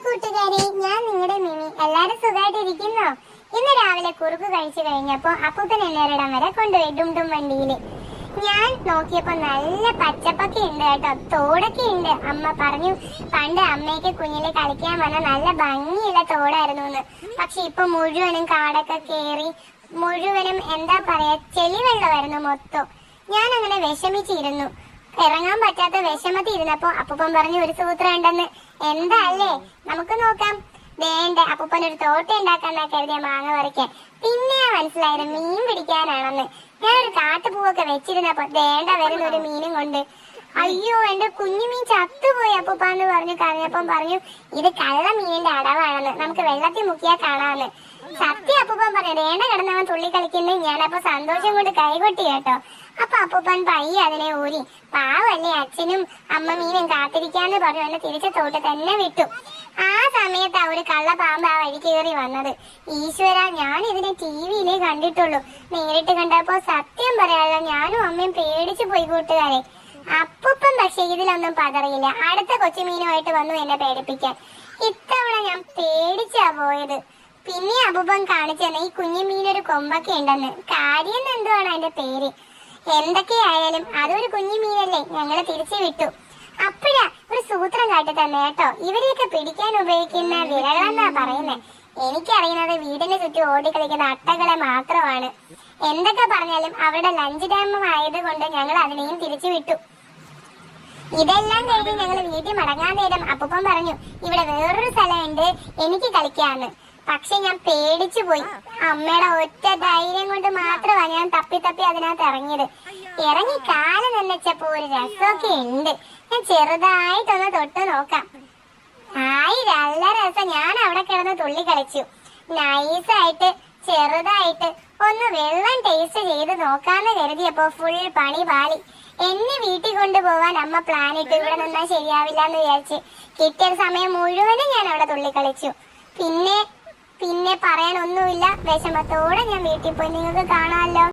കൂട്ടുകാരെ, ഞാൻ നിങ്ങളുടെ മിമി. എല്ലാരും സുഖമായിട്ടിരിക്കുന്നോ? ഇന്ന് രാവിലെ കുറുക്ക് കഴിച്ചു കഴിഞ്ഞപ്പോ അപ്പൂപ്പൻ എല്ലാവരിടം വരെ കൊണ്ടുപോയി ഡുംഡും വണ്ടിയില്. ഞാൻ നോക്കിയപ്പോ നല്ല പച്ചപ്പൊക്കെ ഉണ്ട് കേട്ടോ, തോടൊക്കെ ഉണ്ട്. അമ്മ പറഞ്ഞു പണ്ട് അമ്മയ്ക്ക് കുഞ്ഞില് കളിക്കാൻ വന്ന നല്ല ഭംഗിയുള്ള തോടായിരുന്നു എന്ന്. പക്ഷെ ഇപ്പൊ മുഴുവനും കാടൊക്കെ കേറി മുഴുവനും എന്താ പറയാ ചെളിവെള്ളമായിരുന്നു മൊത്തം. ഞാൻ അങ്ങനെ വിഷമിച്ചിരുന്നു. ഇറങ്ങാൻ പറ്റാത്ത വിഷമത്തിൽ ഇരുന്നപ്പോ അപ്പൂപ്പൻ പറഞ്ഞു ഒരു സൂത്രം ഉണ്ടെന്ന്. എന്താ അല്ലേ, നമുക്ക് നോക്കാം. വേണ്ട, അപ്പൂപ്പൻ ഒരു തോട്ടം ഉണ്ടാക്കാന്നാ കരുതിയ മാങ്ങ പറിക്കാൻ. പിന്നെയാ മനസ്സിലായത് മീൻ പിടിക്കാനാണെന്ന്. ഞാനൊരു കാട്ടുപൂവൊക്കെ വെച്ചിരുന്നപ്പോ വേണ്ട വരുന്ന ഒരു മീനും കൊണ്ട്. അയ്യോ, എന്റെ കുഞ്ഞു മീൻ ചത്തുപോയി അപ്പൂപ്പാന്ന് പറഞ്ഞു കറിഞ്ഞപ്പം പറഞ്ഞു ഇത് കള്ള മീനിന്റെ അടവാണെന്ന്, നമുക്ക് വെള്ളത്തിൽ മുക്കിയാ കാണാന്ന്. സത്യം അപ്പൂപ്പൻ പറഞ്ഞു വേണ്ട കിടന്നവൻ തുള്ളി കളിക്കുന്നു. ഞാനപ്പോ സന്തോഷം കൊണ്ട് കൈകൊട്ടി കേട്ടോ. അപ്പൊ അപ്പൂപ്പൻ പയ്യെ അതിനെ ഊരി. പാവല്ലേ, അച്ഛനും അമ്മ മീനും കാത്തിരിക്കാന്ന് പറഞ്ഞു എന്നെ തിരിച്ച് തോട്ട് തന്നെ വിട്ടു. ആ സമയത്ത് ഒരു കള്ള പാമ്പ് ആ വഴി കയറി വന്നത്. ഈശ്വര, ഞാൻ ഇതിനെ ടിവിയിലേ കണ്ടിട്ടുള്ളൂ. നേരിട്ട് കണ്ടപ്പോ സത്യം പറയാതെ ഞാനും അമ്മയും പേടിച്ചു പോയി കൂട്ടുകാരെ. അപ്പൂപ്പൻ പക്ഷെ ഇതിലൊന്നും പതറിയില്ല. അടുത്ത കൊച്ചുമീനുമായിട്ട് വന്നു എന്നെ പേടിപ്പിക്കാൻ. ഇത്തവണ ഞാൻ പേടിച്ചാ പോയത്. പിന്നെ അപ്പൂപ്പൻ കാണിച്ചെന്ന് ഈ കുഞ്ഞു മീനൊരു കൊമ്പൊക്കെ ഉണ്ടെന്ന്. കാര്യം എന്തുവാണ് അതിന്റെ പേര്. എന്തൊക്കെയായാലും അതൊരു കുഞ്ഞു മീനല്ലേ, ഞങ്ങള് തിരിച്ചു വിട്ടു. അപ്പഴാ ഒരു സൂത്രം കാട്ടി തന്നെ കേട്ടോ. ഇവരെയൊക്കെ പിടിക്കാൻ ഉപയോഗിക്കുന്ന വിരകളെന്നാ പറയുന്നത്. എനിക്കറിയുന്നത് വീടിന് ചുറ്റും ഓടിക്കളിക്കുന്ന അട്ടകളെ മാത്രമാണ്. എന്തൊക്കെ പറഞ്ഞാലും അവരുടെ ലഞ്ച് ടൈം ആയതുകൊണ്ട് ഞങ്ങൾ അതിനെയും തിരിച്ചു വിട്ടു. ഇതെല്ലാം കഴിഞ്ഞ് ഞങ്ങൾ വീട്ടിൽ മടങ്ങാൻ നേരം അപ്പൂപ്പൻ പറഞ്ഞു ഇവിടെ വേറൊരു സ്ഥലമുണ്ട്, എനിക്ക് കളിക്കാന്ന്. പക്ഷെ ഞാൻ പേടിച്ചു പോയി. അമ്മയുടെ ഒറ്റ ധൈര്യം കൊണ്ട് മാത്രമാണ് ഞാൻ തപ്പി അതിനകത്ത് ഇറങ്ങിയത്. ഇറങ്ങി കാലം നനച്ചപ്പോ ഒരു രസമൊക്കെ ഉണ്ട്. ഞാൻ ചെറുതായിട്ടൊന്ന് തൊട്ട് നോക്കാം. നല്ല രസം. ഞാൻ അവിടെ കിടന്ന് തുള്ളി കളിച്ചു. നൈസായിട്ട് ചെറുതായിട്ട് ഒന്ന് വെള്ളം ടേസ്റ്റ് ചെയ്ത് നോക്കാന്ന് കരുതിയപ്പോ ഫുൾ പണി പാളി. എന്നെ വീട്ടിൽ കൊണ്ടുപോവാൻ അമ്മ പ്ലാൻ ഇട്ടു. ഇവിടെ നിന്നാ ശരിയാവില്ല എന്ന് വിചാരിച്ച് കിട്ടിയ സമയം മുഴുവനും ഞാൻ അവിടെ തുള്ളി കളിച്ചു. പിന്നെ പറയാനൊന്നുമില്ല. വിഷമത്തോടെ ഞാൻ വീട്ടിൽ പോയി. നിങ്ങൾക്ക് കാണാമല്ലോ.